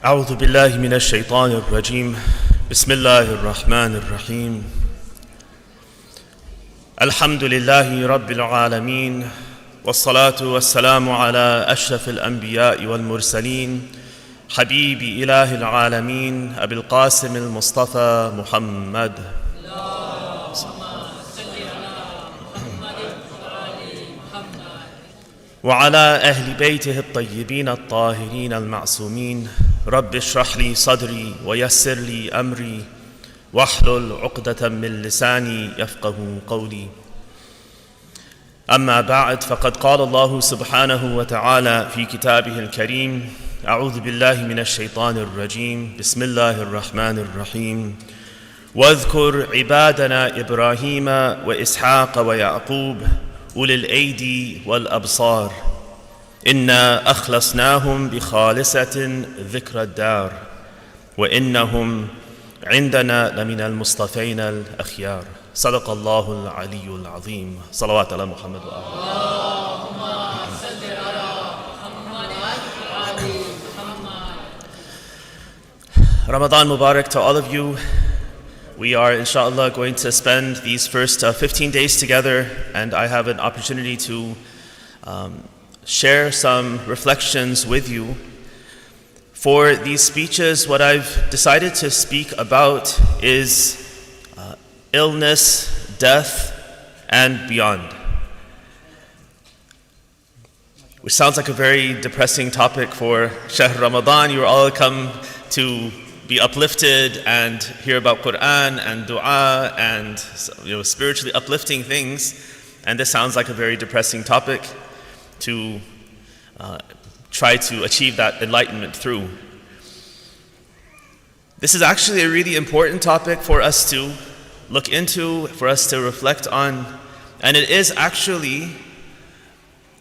أعوذ بالله من الشيطان الرجيم بسم الله الرحمن الرحيم الحمد لله رب العالمين والصلاة والسلام على أشرف الأنبياء والمرسلين حبيب إله العالمين أبي القاسم المصطفى محمد وعلى أهل بيته الطيبين الطاهرين المعصومين رب اشرح لي صدري ويسر لي أمري واحلل عقدة من لساني يفقه قولي أما بعد فقد قال الله سبحانه وتعالى في كتابه الكريم أعوذ بالله من الشيطان الرجيم بسم الله الرحمن الرحيم واذكر عبادنا إبراهيم وإسحاق ويعقوب أولي الأيدي والأبصار إنا أخلصناهم بخالصة ذكر الدار وإنهم عندنا لمن المصطفين الأخيار صدق الله العلي العظيم صلوات على محمد وآله اللهم صل على محمد وآل محمد. Ramadan Mubarak to all of you. We are, inshallah, going to spend these first 15 days together, and I have an opportunity to share some reflections with you. For these speeches, what I've decided to speak about is illness, death, and beyond. Which sounds like a very depressing topic for Shahr Ramadan. You all come to be uplifted and hear about Quran and dua and spiritually uplifting things, and this sounds like a very depressing topic to try to achieve that enlightenment through. This is actually a really important topic for us to look into, for us to reflect on, and it is actually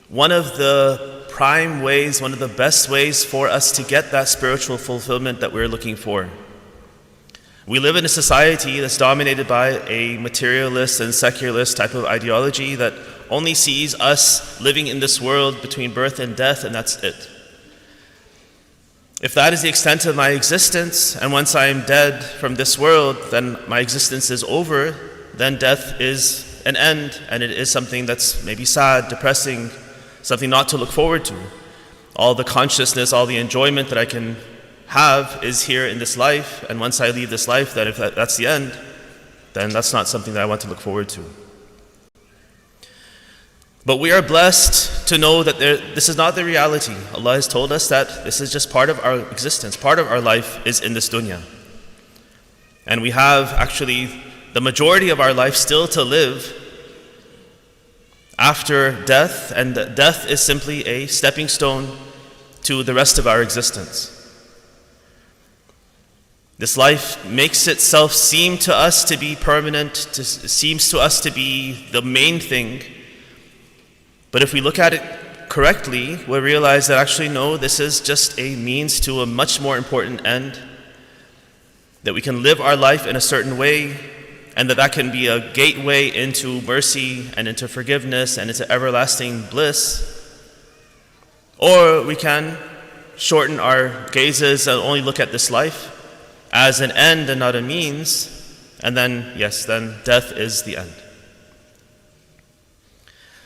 one of the prime ways, one of the best ways for us to get that spiritual fulfillment that we're looking for. We live in a society that's dominated by a materialist and secularist type of ideology that only sees us living in this world between birth and death, and that's it. If that is the extent of my existence, and once I am dead from this world, then my existence is over, then death is an end, and it is something that's maybe sad, depressing, something not to look forward to. All the consciousness, all the enjoyment that I can have is here in this life, and once I leave this life, then if that's the end, then that's not something that I want to look forward to. But we are blessed to know that this is not the reality. Allah has told us that this is just part of our existence, part of our life is in this dunya. And we have actually the majority of our life still to live after death, and death is simply a stepping stone to the rest of our existence. This life makes itself seem to us to be permanent, seems to us to be the main thing. But if we look at it correctly, we'll realize that actually no, this is just a means to a much more important end. That we can live our life in a certain way, and that can be a gateway into mercy and into forgiveness and into everlasting bliss. Or we can shorten our gazes and only look at this life as an end and not a means, and then, yes, then death is the end.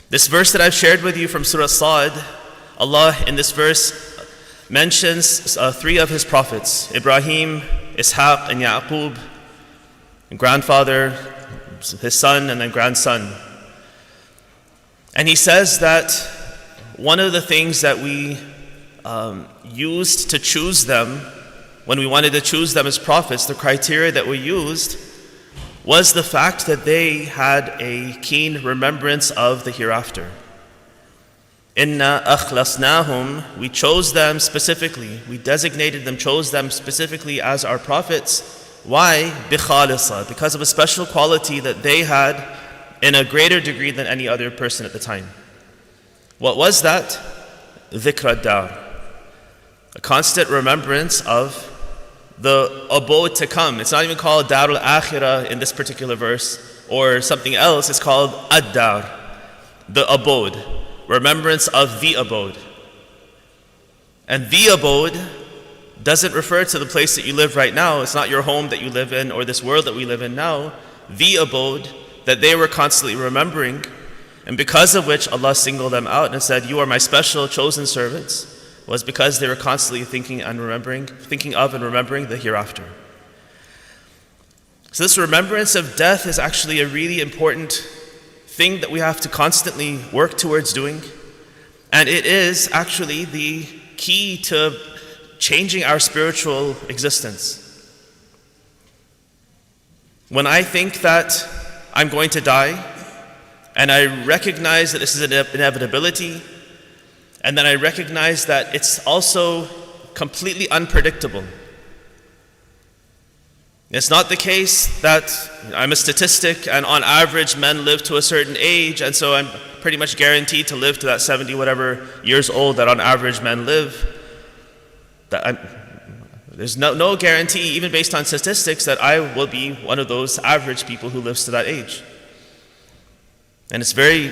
This verse that I've shared with you from Surah Sa'd, Allah in this verse mentions three of His prophets, Ibrahim, Ishaq, and Yaqub, and grandfather, his son, and then grandson. And He says that one of the things that we used to choose them, when we wanted to choose them as prophets, the criteria that we used was the fact that they had a keen remembrance of the hereafter. Inna akhlasnahum, we chose them specifically, we designated them, chose them specifically as our prophets. Why? Bikhalisa, because of a special quality that they had in a greater degree than any other person at the time. What was that? Dhikr ad-dar, a constant remembrance of the abode to come. It's not even called Darul Akhirah in this particular verse or something else. It's called ad-dar, the abode, remembrance of the abode. And the abode doesn't refer to the place that you live right now. It's not your home that you live in or this world that we live in now. The abode that they were constantly remembering, and because of which Allah singled them out and said, "You are my special chosen servants," was because they were constantly thinking of and remembering the hereafter. So this remembrance of death is actually a really important thing that we have to constantly work towards doing. And it is actually the key to changing our spiritual existence. When I think that I'm going to die, and I recognize that this is an inevitability, and then I recognize that it's also completely unpredictable. It's not the case that I'm a statistic and on average men live to a certain age, and so I'm pretty much guaranteed to live to that 70 whatever years old that on average men live. There's no guarantee, even based on statistics, that I will be one of those average people who lives to that age. And it's very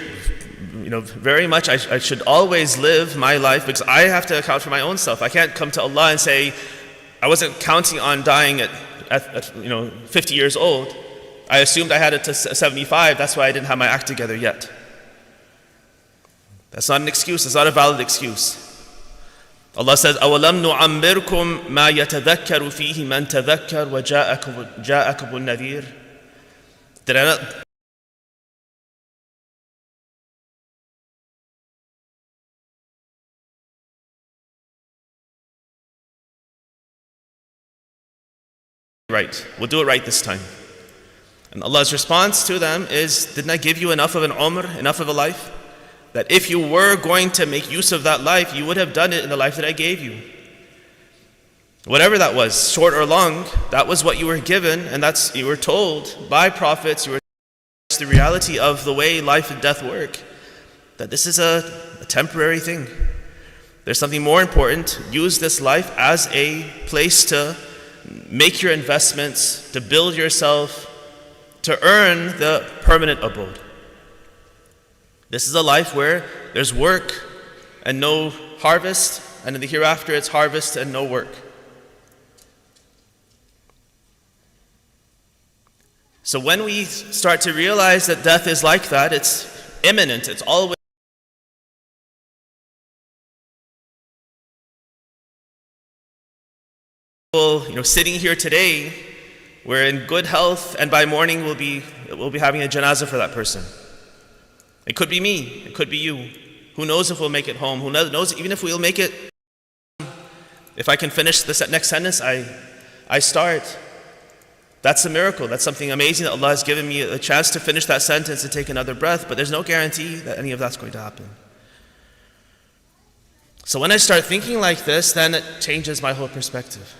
much I should always live my life because I have to account for my own self. I can't come to Allah and say, I wasn't counting on dying at 50 years old. I assumed I had it to 75, that's why I didn't have my act together yet. That's not an excuse, it's not a valid excuse. Allah says, أَوَلَمْ نُعَمِّرْكُمْ مَا يَتَذَكَّرُ فِيهِ مَنْ تَذَكَّرْ وَجَاءَكُمُ النَّذِيرُ. Did I not right? We'll do it right this time. And Allah's response to them is, didn't I give you enough of an umr, enough of a life? That if you were going to make use of that life, you would have done it in the life that I gave you. Whatever that was, short or long, that was what you were given, and you were told by prophets, you were told the reality of the way life and death work, that this is a temporary thing. There's something more important. Use this life as a place to make your investments, to build yourself, to earn the permanent abode. This is a life where there's work and no harvest, and in the hereafter it's harvest and no work. So when we start to realize that death is like that, it's imminent, it's always sitting here today, we're in good health, and by morning we'll be having a janazah for that person. It could be me, it could be you. Who knows if we'll make it home? Who knows even if we'll make it? If I can finish the next sentence I start, that's a miracle. That's something amazing that Allah has given me a chance to finish that sentence and take another breath, but there's no guarantee that any of that's going to happen. So when I start thinking like this, then it changes my whole perspective.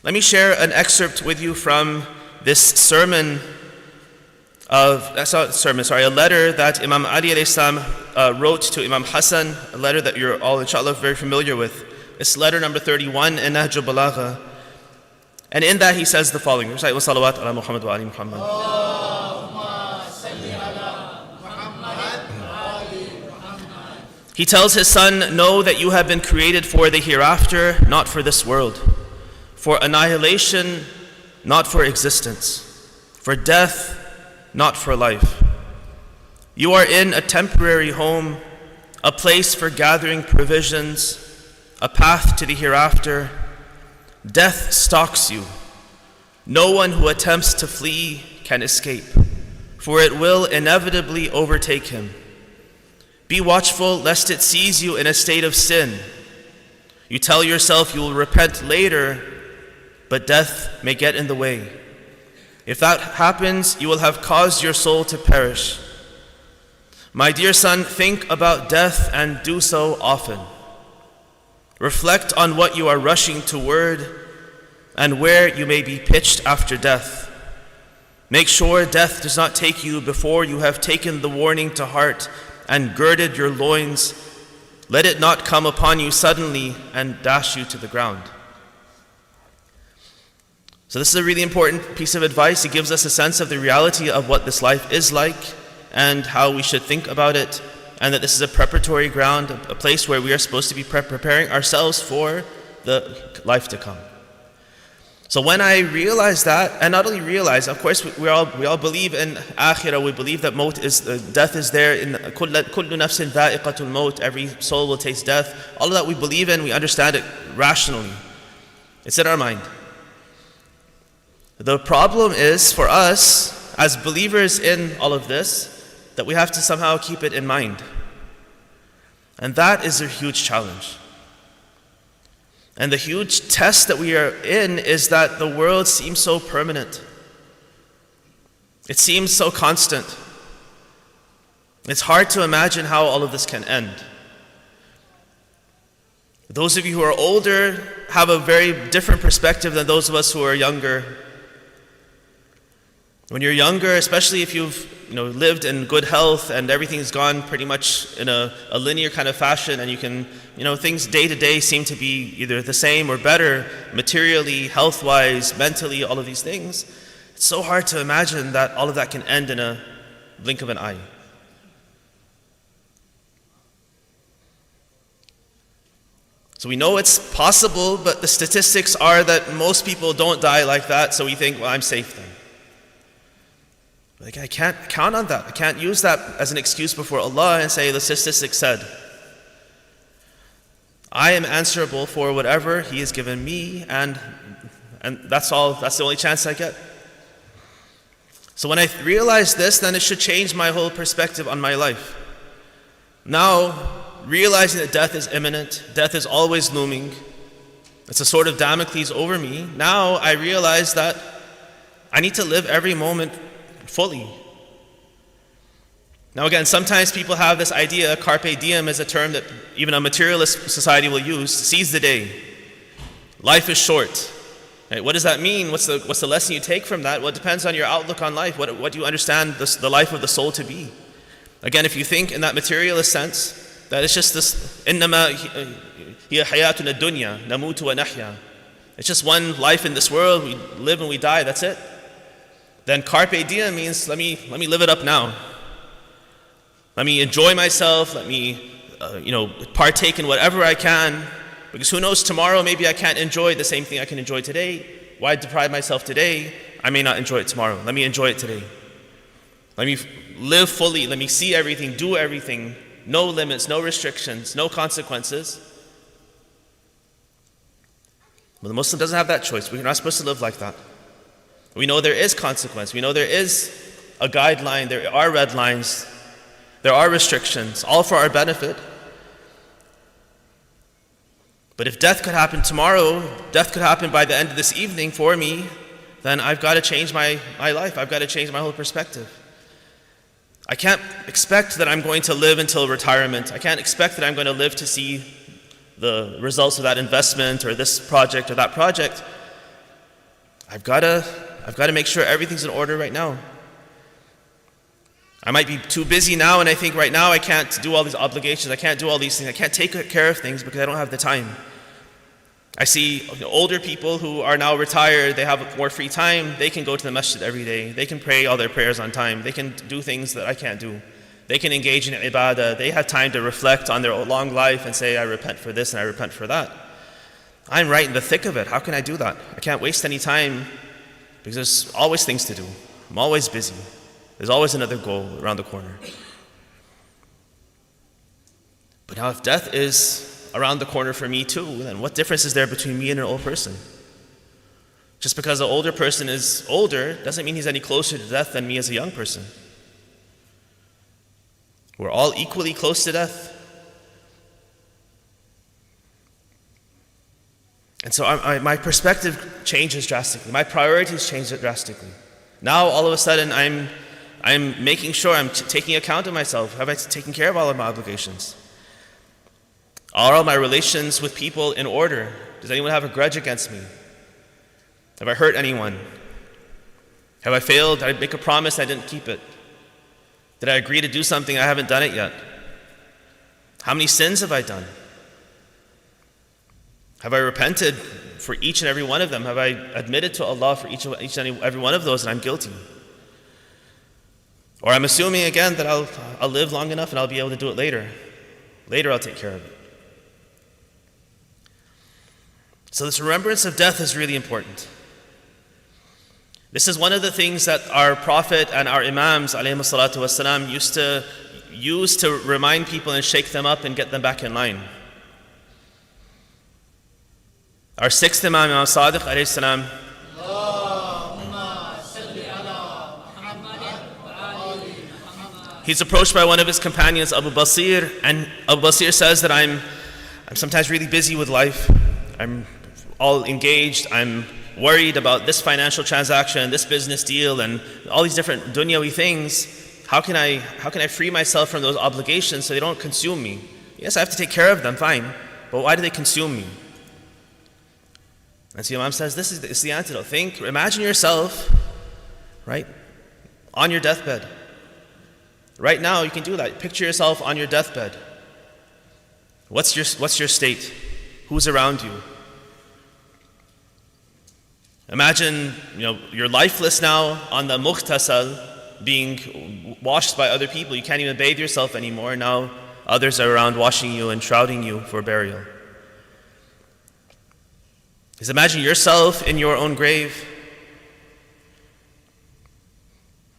Let me share an excerpt with you from this a letter that Imam Ali alayhi salam wrote to Imam Hassan, a letter that you're all inshallah very familiar with. It's letter number 31 in Nahj al-Balagha. And in that he says the following. Recite wa salawat ala Muhammad wa ali Muhammad. He tells his son, know that you have been created for the hereafter, not for this world. For annihilation, not for existence. For death, not for life. You are in a temporary home, a place for gathering provisions, a path to the hereafter. Death stalks you. No one who attempts to flee can escape, for it will inevitably overtake him. Be watchful lest it seize you in a state of sin. You tell yourself you will repent later, but death may get in the way. If that happens, you will have caused your soul to perish. My dear son, think about death and do so often. Reflect on what you are rushing toward and where you may be pitched after death. Make sure death does not take you before you have taken the warning to heart and girded your loins. Let it not come upon you suddenly and dash you to the ground. So this is a really important piece of advice. It gives us a sense of the reality of what this life is like and how we should think about it, and that this is a preparatory ground, a place where we are supposed to be preparing ourselves for the life to come. So when I realized that, and not only realize, of course we all believe in akhirah, we believe that death is there, in kullu nafsin dha'iqatul maut, every soul will taste death. All of that we believe in, we understand it rationally. It's in our mind. The problem is for us, as believers in all of this, that we have to somehow keep it in mind. And that is a huge challenge. And the huge test that we are in is that the world seems so permanent. It seems so constant. It's hard to imagine how all of this can end. Those of you who are older have a very different perspective than those of us who are younger. When you're younger, especially if you've lived in good health and everything's gone pretty much in a linear kind of fashion, and you can, things day to day seem to be either the same or better, materially, health-wise, mentally, all of these things. It's so hard to imagine that all of that can end in a blink of an eye. So we know it's possible, but the statistics are that most people don't die like that, so we think, well, I'm safe then. I can't count on that. I can't use that as an excuse before Allah and say the statistics said. I am answerable for whatever He has given me, and that's all. That's the only chance I get. So when I realize this, then it should change my whole perspective on my life. Now, realizing that death is imminent, death is always looming, it's a sword of Damocles over me. Now I realize that I need to live every moment fully. Now again, sometimes people have this idea, carpe diem is a term that even a materialist society will use, seize the day. Life is short. Right? What does that mean? What's the lesson you take from that? Well, it depends on your outlook on life. What do you understand the life of the soul to be? Again, if you think in that materialist sense, that it's just this, إِنَّمَا هِيَ حَيَاتُنَا الدُّنْيَا نَمُوتُ وَنَحْيَا. It's just one life in this world, we live and we die, that's it. Then carpe diem means let me live it up now. Let me enjoy myself. Let me, partake in whatever I can. Because who knows, tomorrow maybe I can't enjoy the same thing I can enjoy today. Why deprive myself today? I may not enjoy it tomorrow. Let me enjoy it today. Let me live fully. Let me see everything, do everything. No limits, no restrictions, no consequences. But the Muslim doesn't have that choice. We're not supposed to live like that. We know there is consequence. We know there is a guideline. There are red lines. There are restrictions, all for our benefit. But if death could happen tomorrow, death could happen by the end of this evening for me, then I've got to change my life. I've got to change my whole perspective. I can't expect that I'm going to live until retirement. I can't expect that I'm going to live to see the results of that investment or this project or that project. I've got to make sure everything's in order right now. I might be too busy now, and I think right now I can't do all these obligations, I can't do all these things, I can't take care of things because I don't have the time. I see older people who are now retired, they have more free time, they can go to the masjid every day, they can pray all their prayers on time, they can do things that I can't do. They can engage in ibadah, they have time to reflect on their long life and say, I repent for this and I repent for that. I'm right in the thick of it. How can I do that? I can't waste any time because there's always things to do. I'm always busy. There's always another goal around the corner. But now if death is around the corner for me too, then what difference is there between me and an old person? Just because an older person is older doesn't mean he's any closer to death than me as a young person. We're all equally close to death. And so my perspective changes drastically. My priorities change drastically. Now all of a sudden I'm making sure I'm taking account of myself. Have I taken care of all of my obligations? Are all my relations with people in order? Does anyone have a grudge against me? Have I hurt anyone? Have I failed? Did I make a promise I didn't keep it? Did I agree to do something I haven't done it yet? How many sins have I done? Have I repented for each and every one of them? Have I admitted to Allah for each and every one of those that I'm guilty? Or I'm assuming again that I'll live long enough and I'll be able to do it later. Later I'll take care of it. So this remembrance of death is really important. This is one of the things that our Prophet and our Imams ﷺ used to use to remind people and shake them up and get them back in line. Our sixth Imam, Imam Sadiq alayhi salam, he's approached by one of his companions, Abu Basir, and Abu Basir says that I'm sometimes really busy with life. I'm all engaged. I'm worried about this financial transaction, this business deal, and all these different dunyawi things. How can I free myself from those obligations so they don't consume me? Yes, I have to take care of them, fine, but why do they consume me? And so Imam says, this is the antidote. Imagine yourself, right, on your deathbed. Right now, you can do that. Picture yourself on your deathbed. What's your state? Who's around you? Imagine, you're lifeless now on the mughtasal, being washed by other people. You can't even bathe yourself anymore. Now others are around washing you and shrouding you for burial. Just imagine yourself in your own grave.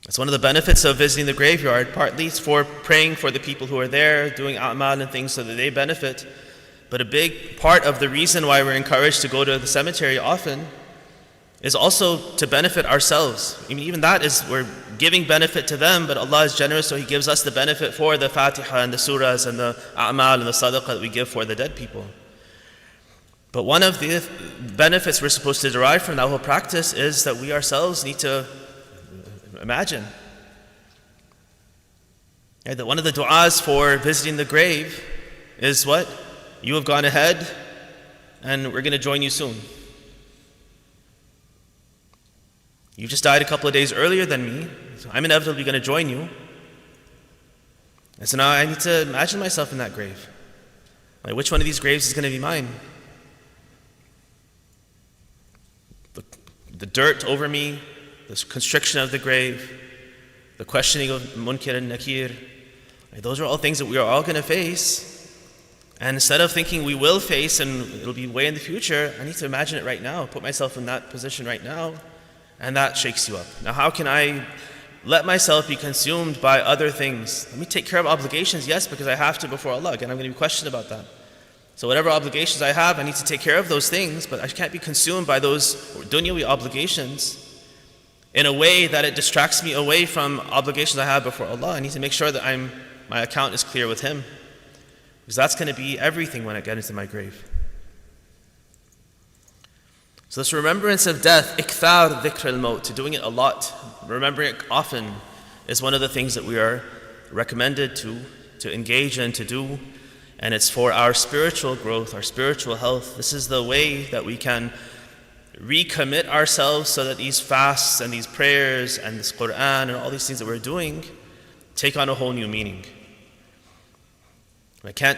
It's one of the benefits of visiting the graveyard, partly it's for praying for the people who are there, doing a'mal and things so that they benefit. But a big part of the reason why we're encouraged to go to the cemetery often is also to benefit ourselves. Even that is, we're giving benefit to them, but Allah is generous, so He gives us the benefit for the Fatiha and the surahs and the a'mal and the sadaqah that we give for the dead people. But one of the benefits we're supposed to derive from that whole practice is that we ourselves need to imagine. That one of the du'as for visiting the grave is what? You have gone ahead and we're going to join you soon. You just died a couple of days earlier than me, so I'm inevitably going to join you. And so now I need to imagine myself in that grave. Like, which one of these graves is going to be mine? The dirt over me, the constriction of the grave, the questioning of Munkar and Nakir. Those are all things that we are all going to face. And instead of thinking we will face and it'll be way in the future, I need to imagine it right now, put myself in that position right now, and that shakes you up. Now, how can I let myself be consumed by other things? Let me take care of obligations, yes, because I have to before Allah. Again, I'm going to be questioned about that. So whatever obligations I have, I need to take care of those things, but I can't be consumed by those dunyawi obligations in a way that it distracts me away from obligations I have before Allah. I need to make sure that my account is clear with Him, because that's going to be everything when I get into my grave. So this remembrance of death, ikthar dhikr al-maut, to doing it a lot, remembering it often, is one of the things that we are recommended to engage in, to do. And it's for our spiritual growth, our spiritual health. This is the way that we can recommit ourselves so that these fasts and these prayers and this Quran and all these things that we're doing take on a whole new meaning. I can't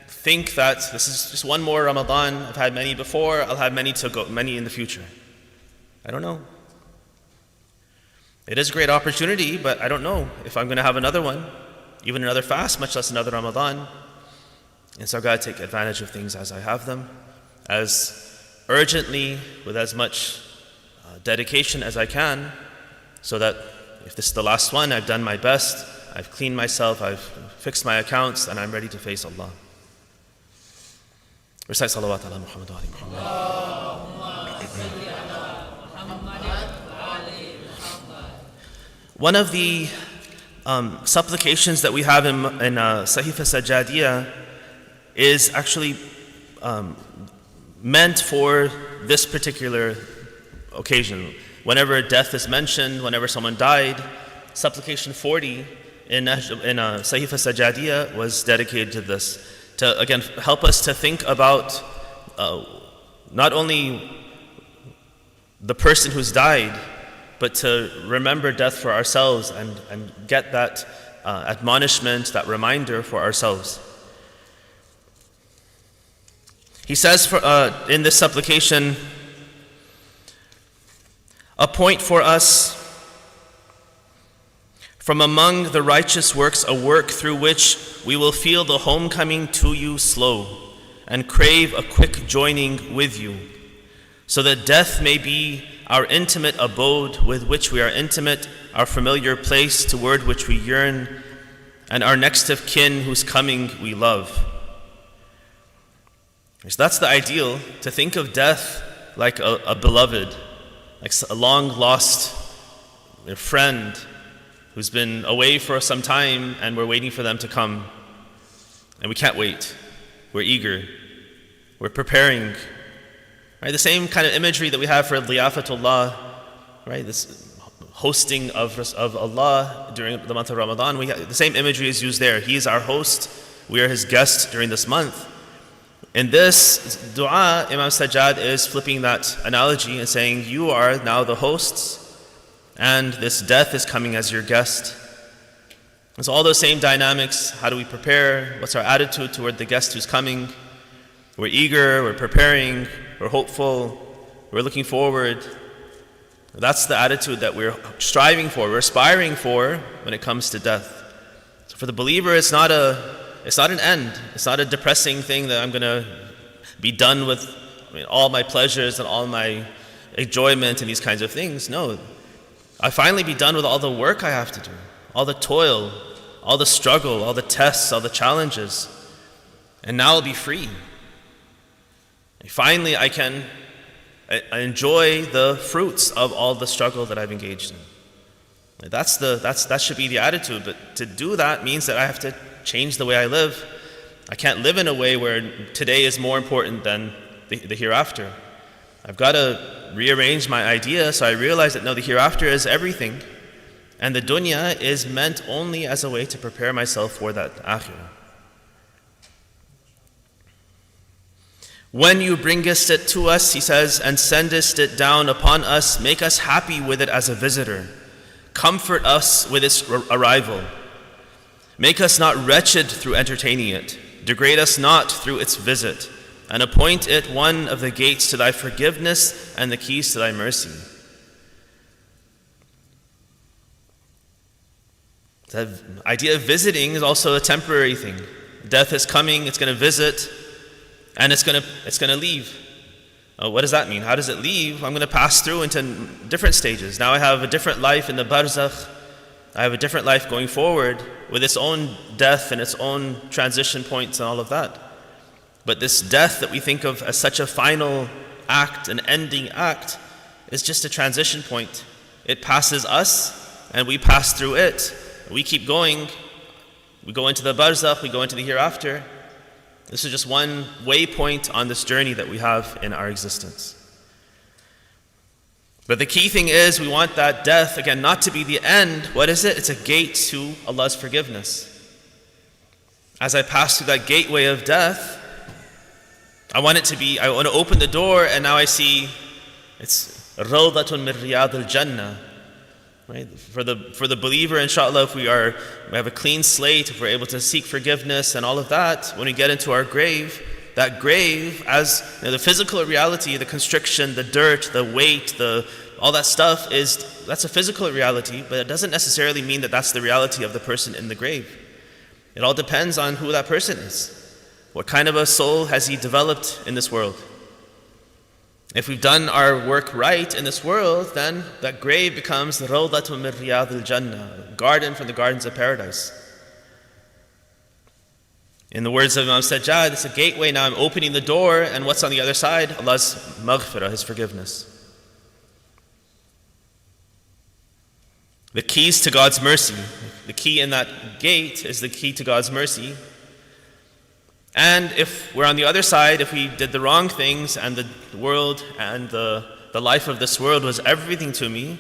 think that this is just one more Ramadan. I've had many before, I'll have many in the future. I don't know. It is a great opportunity, but I don't know if I'm going to have another one, even another fast, much less another Ramadan. And so I've got to take advantage of things as I have them, as urgently, with as much dedication as I can, so that if this is the last one, I've done my best, I've cleaned myself, I've fixed my accounts, and I'm ready to face Allah. Recite salawat ala Muhammad wa ali Muhammad. One of the supplications that we have in Sahifa Sajjadiyah is actually meant for this particular occasion. Whenever death is mentioned, whenever someone died, supplication 40 in Sahifa Sajjadiyah was dedicated to this, to again help us to think about not only the person who's died, but to remember death for ourselves and get that admonishment, that reminder for ourselves. He says in this supplication, appoint for us from among the righteous works a work through which we will feel the homecoming to you slow, and crave a quick joining with you, so that death may be our intimate abode with which we are intimate, our familiar place toward which we yearn, and our next of kin whose coming we love. So that's the ideal, to think of death like a beloved, like a long-lost friend who's been away for some time and we're waiting for them to come. And we can't wait. We're eager. We're preparing. Right? The same kind of imagery that we have for Liyafatullah, right? This hosting of Allah during the month of Ramadan. The same imagery is used there. He is our host. We are His guests during this month. In this dua, Imam Sajjad is flipping that analogy and saying, you are now the hosts, and this death is coming as your guest. And so all those same dynamics, how do we prepare? What's our attitude toward the guest who's coming? We're eager, we're preparing, we're hopeful, we're looking forward. That's the attitude that we're striving for, we're aspiring for when it comes to death. So for the believer, it's not an end. It's not a depressing thing that I'm going to be done with all my pleasures and all my enjoyment and these kinds of things. No. I'll finally be done with all the work I have to do, all the toil, all the struggle, all the tests, all the challenges. And now I'll be free. And finally, I can enjoy the fruits of all the struggle that I've engaged in. That should be the attitude. But to do that means that I have to change the way I live. I can't live in a way where today is more important than the hereafter. I've got to rearrange my idea so I realize that no, the hereafter is everything, and the dunya is meant only as a way to prepare myself for that akhirah. When you bringest it to us, he says, and sendest it down upon us, make us happy with it as a visitor. Comfort us with its arrival. Make us not wretched through entertaining it. Degrade us not through its visit. And appoint it one of the gates to thy forgiveness and the keys to thy mercy. The idea of visiting is also a temporary thing. Death is coming, it's going to visit, and it's going to leave. What does that mean? How does it leave? I'm going to pass through into different stages. Now I have a different life in the barzakh. I have a different life going forward with its own death and its own transition points and all of that. But this death that we think of as such a final act, an ending act, is just a transition point. It passes us and we pass through it. We keep going. We go into the barzakh, we go into the hereafter. This is just one waypoint on this journey that we have in our existence. But the key thing is we want that death, again, not to be the end. What is it? It's a gate to Allah's forgiveness. As I pass through that gateway of death, I want to open the door, and now I see it's rawdatun min riyadil jannah. Right? For the believer, inshallah, if we have a clean slate, if we're able to seek forgiveness and all of that, when we get into our grave, that grave, as the physical reality, the constriction, the dirt, the weight, all that stuff that's a physical reality, but it doesn't necessarily mean that that's the reality of the person in the grave. It all depends on who that person is. What kind of a soul has he developed in this world? If we've done our work right in this world, then that grave becomes rawdatun min riyadil jannah, a garden from the gardens of paradise. In the words of Imam Sajjad, it's a gateway. Now I'm opening the door, and what's on the other side? Allah's maghfirah, His forgiveness. The keys to God's mercy. The key in that gate is the key to God's mercy. And if we're on the other side, if we did the wrong things, and the world and the life of this world was everything to me,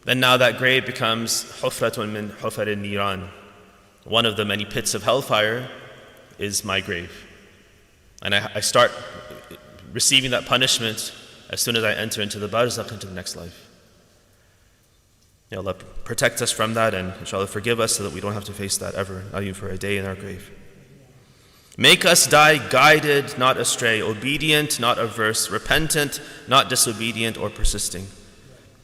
then now that grave becomes hufratun min hufarin niran. One of the many pits of hellfire is my grave. And I start receiving that punishment as soon as I enter into the barzakh, into the next life. Ya Allah, protect us from that, and inshallah forgive us so that we don't have to face that ever, not even for a day in our grave. Make us die guided, not astray, obedient, not averse, repentant, not disobedient or persisting.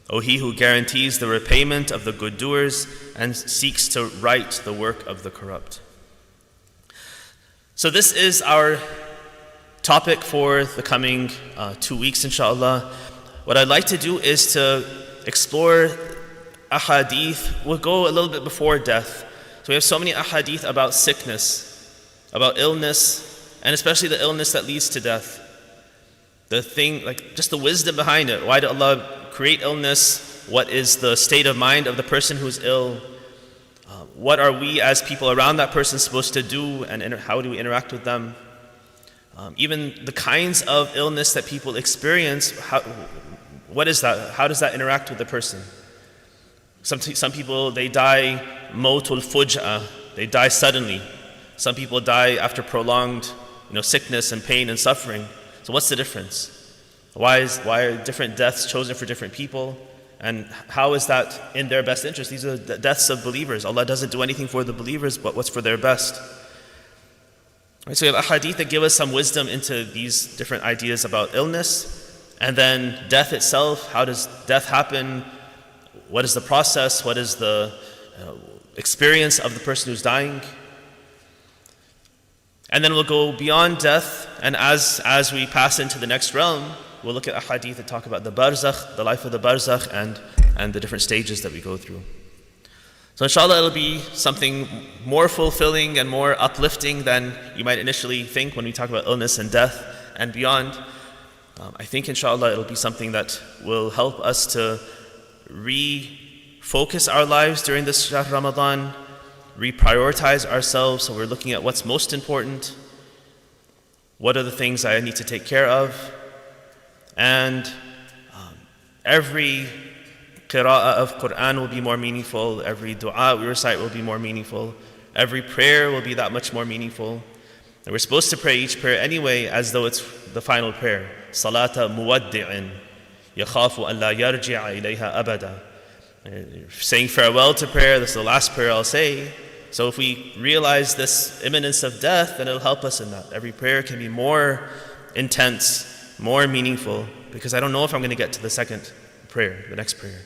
O He who guarantees the repayment of the good doers and seeks to right the work of the corrupt. So this is our topic for the coming 2 weeks, inshallah. What I'd like to do is to explore ahadith. We'll go a little bit before death. So we have so many ahadith about sickness, about illness, and especially the illness that leads to death. The thing, like just the wisdom behind it. Why did Allah create illness? What is the state of mind of the person who's ill? What are we as people around that person supposed to do, and how do we interact with them? Even the kinds of illness that people experience, what is that? How does that interact with the person? Some people, they die mawtul fuj'a, they die suddenly. Some people die after prolonged sickness and pain and suffering. So what's the difference? Why are different deaths chosen for different people? And how is that in their best interest? These are the deaths of believers. Allah doesn't do anything for the believers but what's for their best. Right, so we have ahadith that give us some wisdom into these different ideas about illness. And then death itself. How does death happen? What is the process? What is the experience of the person who's dying? And then we'll go beyond death, and as we pass into the next realm, we'll look at ahadith that talk about the barzakh, the life of the barzakh, and the different stages that we go through. So inshallah it'll be something more fulfilling and more uplifting than you might initially think when we talk about illness and death and beyond. I think inshallah it'll be something that will help us to refocus our lives during this Shahr Ramadan, reprioritize ourselves, so we're looking at what's most important, what are the things I need to take care of, and every qira'ah of Quran will be more meaningful, every dua we recite will be more meaningful, every prayer will be that much more meaningful. And we're supposed to pray each prayer anyway as though it's the final prayer. Salata muwaddi'in yakhafu an la yarji'a ilayha abada. Saying farewell to prayer, this is the last prayer I'll say. So if we realize this imminence of death, then it'll help us in that. Every prayer can be more intense, more meaningful, because I don't know if I'm going to get to the second prayer, the next prayer.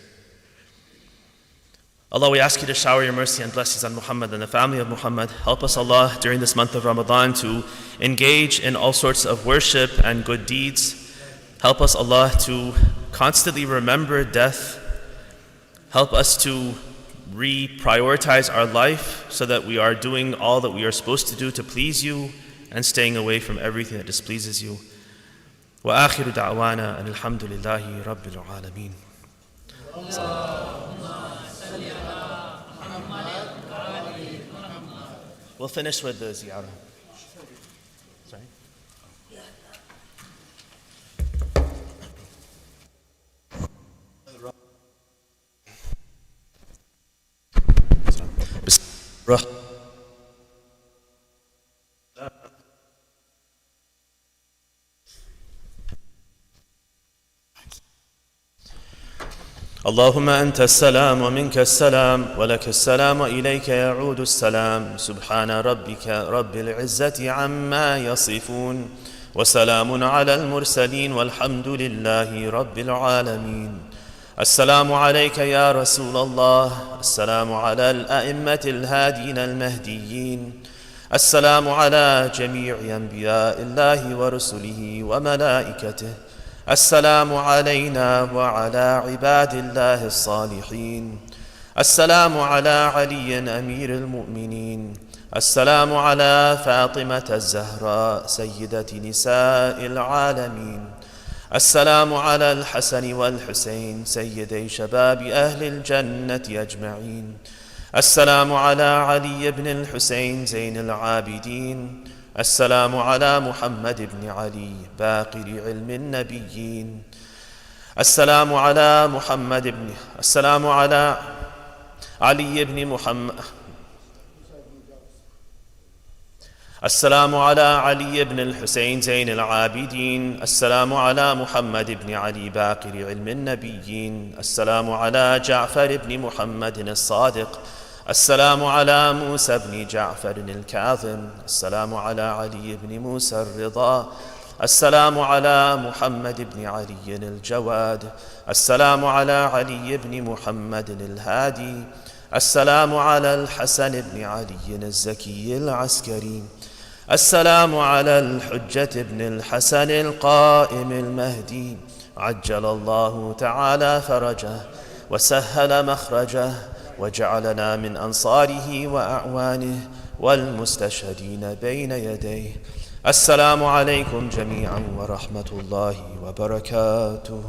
Allah, we ask you to shower your mercy and blessings on Muhammad and the family of Muhammad. Help us, Allah, during this month of Ramadan to engage in all sorts of worship and good deeds. Help us, Allah, to constantly remember death. Help us to reprioritize our life so that we are doing all that we are supposed to do to please you and staying away from everything that displeases you. وآخر دعوانا أن الحمد لله رب العالمين. We'll finish with the ziyarah. Sorry? اللهم أنت السلام ومنك السلام ولك السلام وإليك يعود السلام. سبحان ربك رب العزة عما يصفون وسلام على المرسلين والحمد لله رب العالمين. السلام عليك يا رسول الله. السلام على الأئمة الهادين المهديين. السلام على جميع أنبياء الله ورسله وملائكته. السلام علينا وعلى عباد الله الصالحين. السلام على علي أمير المؤمنين. السلام على فاطمة الزهراء سيدة نساء العالمين. السلام على الحسن والحسين سيدي شباب أهل الجنة أجمعين. السلام على علي بن الحسين زين العابدين. السلام على محمد بن علي باقر علم النبيين. السلام على السلام على علي بن محمد. السلام على علي بن الحسين زين العابدين. السلام على محمد بن علي باقر علم النبيين. السلام على جعفر بن محمد الصادق. السلام على موسى بن جعفر الكاظم. السلام على علي بن موسى الرضا. السلام على محمد بن علي الجواد. السلام على علي بن محمد الهادي. السلام على الحسن بن علي الزكي العسكري. السلام على الحجة ابن الحسن القائم المهدي، عجل الله تعالى فرجه وسهل مخرجه، وجعلنا من أنصاره وأعوانه والمستشهدين بين يديه. السلام عليكم جميعا ورحمة الله وبركاته.